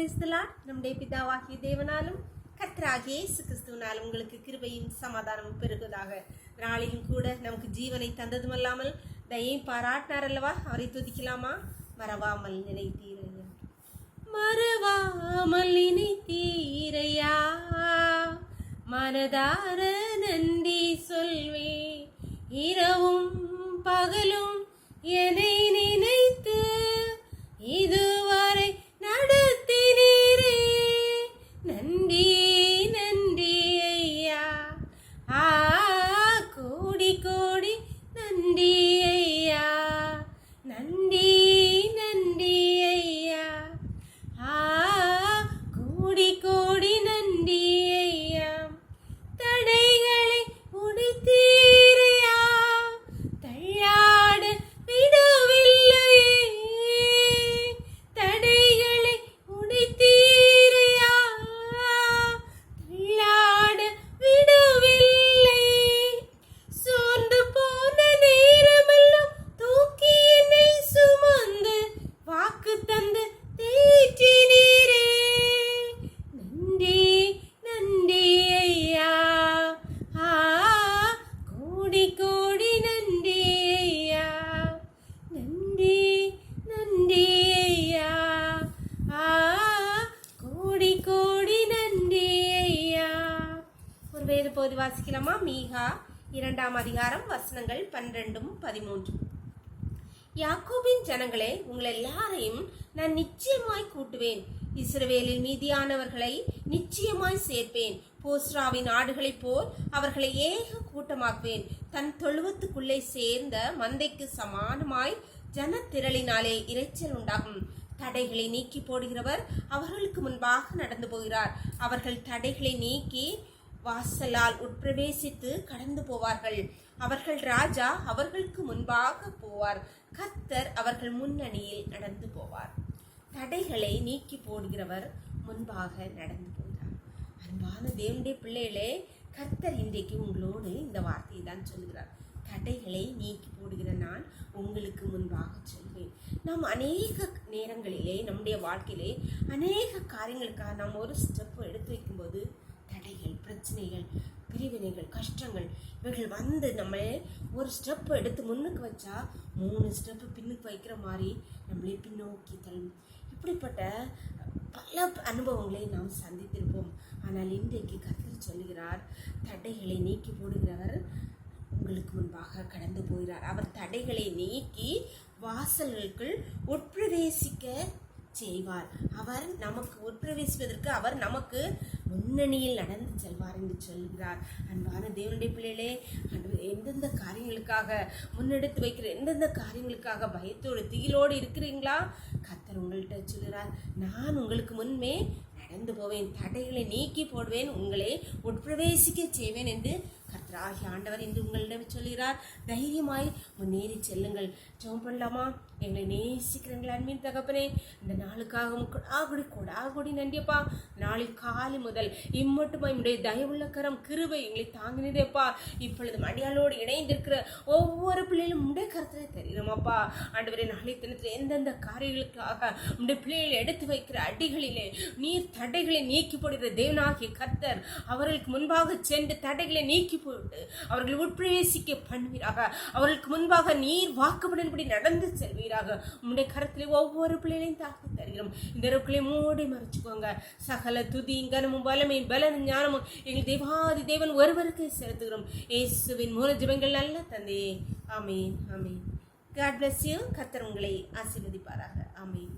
நம்முடைய பிதாவாகிய தேவனாலும் கர்த்தராகிய இயேசு கிறிஸ்துவினாலும் உங்களுக்கு கிருபையும் சமாதானமும் பெருகுவதாக. நாளையும் கூட நமக்கு ஜீவனை தந்ததுமல்லாமல் தயை பாராட்டினார் அல்லவா, அவரை துதிக்கலாமா? மறவாமல் நினைத்தீரையா, மறவாமல் நினைத்தீரையா, மனதார நன்றி சொல்வே. இரவும் பகலும் என்னை நினைத்து இதுவரை நடத்தினீரே, நன்றி நன்றி ஐயா. கோடி கோடி நன்றி ஐயா, நன்றி நன்றி ஐயா. கோடி கோடி நன்றி ஐயா. தடைகளை உடைத்தீரையா, தள்ளாட விடவில்லையே. தடைகளை உடைத்தீரையா, தள்ளாட விடவில்லை. சோர்ந்து போன நேரமெல்லாம் தூக்கி என்னை சுமந்து வாக்கு தந்து தேற்றினீரே, நன்றி நன்றி ஐயா. கோடி கோடி நன்றி ஐயா, நன்றி நன்றி ஐயா. கோடி கோடி நன்றி ஐயா. ஒரு வேத பகுதி வாசிக்கலாமா? மீகா 2ஆம் அதிகாரம் வசனங்கள் 12-13. யாக்கோபின் ஜனங்களே, உங்கள் எல்லாரையும் நான் நிச்சயமாய் கூட்டுவேன். இஸ்ரவேலில் மீதியானவர்களை நிச்சயமாய் சேர்ப்பேன். போஸ்ராவின் ஆடுகளைப் போல் அவர்களை ஏக கூட்டமாக்குவேன். தன் தொழுவத்துக்குள்ளே சேர்ந்த மந்தைக்கு சமானமாய் ஜனத்திரளினாலே இரைச்சல் உண்டாகும். தடைகளை நீக்கி போடுகிறவர் அவர்களுக்கு முன்பாக நடந்து போகிறார். அவர்கள் தடைகளை நீக்கி வாசலால் உட்பிரவேசித்து கடந்து போவார்கள். அவர்கள் ராஜா அவர்களுக்கு முன்பாக போவார். கர்த்தர் அவர்கள் முன்னணியில் நடந்து போவார். தடைகளை நீக்கி போடுகிறவர் முன்பாக நடந்து போகிறார். அன்பான தேவனுடைய பிள்ளைகளே, கர்த்தர் இன்றைக்கு உங்களோடு இந்த வார்த்தையை தான் சொல்கிறார். தடைகளை நீக்கி போடுகிற நான் உங்களுக்கு முன்பாக சொல்வேன். நாம் அநேக நேரங்களிலே நம்முடைய வாழ்க்கையிலே அநேக காரியங்களுக்காக நாம் ஒரு ஸ்டெப் எடுத்து வைக்கும்போது தடைகள், பிரச்சனைகள், பிரிவினைகள், கஷ்டங்கள் இவர்கள் வந்து நம்மளே ஒரு ஸ்டெப் எடுத்து முன்னுக்கு வச்சா 3 ஸ்டெப்பு பின்னுக்கு வைக்கிற மாதிரி நம்மளே பின்னோக்கி தள்ளும். இப்படிப்பட்ட பல அனுபவங்களை நாம் சந்தித்திருப்போம். ஆனால் இன்றைக்கு கர்த்தர் சொல்லுகிறார், தடைகளை நீக்கி போடுகிறவர் உங்களுக்கு முன்பாக கடந்து போகிறார். அவர் தடைகளை நீக்கி வாசல்களுக்குள் உட்பிரவேசிக்க செய்வார். அவர் நமக்கு உட்பிரவேசிப்பதற்கு அவர் நமக்கு முன்னணியில் நடந்து செல்வார் என்று சொல்கிறார். அன்பான தேவனுடைய பிள்ளைகளே, எந்தெந்த காரியங்களுக்காக முன்னெடுத்து வைக்கிற எந்தெந்த காரியங்களுக்காக பயத்தோடு திகிலோடு இருக்கிறீங்களா? கர்த்தர் உங்கள்கிட்ட சொல்கிறார், நான் உங்களுக்கு முன்பே நடந்து போவேன், தடைகளை நீக்கி போடுவேன், உங்களை உட்பிரவேசிக்க செய்வேன் என்று கர்த்தராகிய ஆண்டவர் இன்று உங்களிடம் சொல்கிறார். தைரியமாய் முன்னேறி செல்லுங்கள். ஜெபம் பண்ணலாமா? எங்களை நேசிக்கிறீங்களா அன்பின் தகப்பனே, இந்த நாளுக்காக கொடாகுடி நன்றியப்பா. நாளில் காலை முதல் இம்மட்டுமாய் உடைய தயவுள்ள கரம் கிருபை எங்களை தாங்கினதேப்பா. இப்பொழுது அடியாளோடு இணைந்திருக்கிற ஒவ்வொரு பிள்ளைகளும் உடைய கருத்துல தெரியுமாப்பா. ஆண்டவரே, நாளை தினத்தில் எந்தெந்த காரியங்களுக்காக உடைய பிள்ளைகளை எடுத்து வைக்கிற அடிகளிலே நீர் தடைகளை நீக்கி போடுகிற தேவனாகிய கர்த்தர் அவர்களுக்கு முன்பாக சென்று தடைகளை நீக்கி போட்டு அவர்கள் உட்பிரவேசிக்க பண்ணுவீராக. அவர்களுக்கு முன்பாக நீர் வாக்குப்படின்படி நடந்து செல்வீராக. உங்களுடைய கரத்திலே ஒவ்வொரு பிள்ளைகளையும் தாக்கி தருகிறோம். இந்த இடத்திலே மூடி மறைச்சுக்கோங்க. சகல துதி கனமும் வல்லமையும் பலனும் ஞானமும் எங்கள் தேவாதி தேவன் ஒருவருக்கு செலுத்துகிறோம். இயேசுவின் மூல ஜெபங்கள் நல்ல தந்தையே, ஆமென் ஆமென். God bless you. கர்த்தர் உங்களை ஆசீர்வதிப்பாராக. ஆமென்.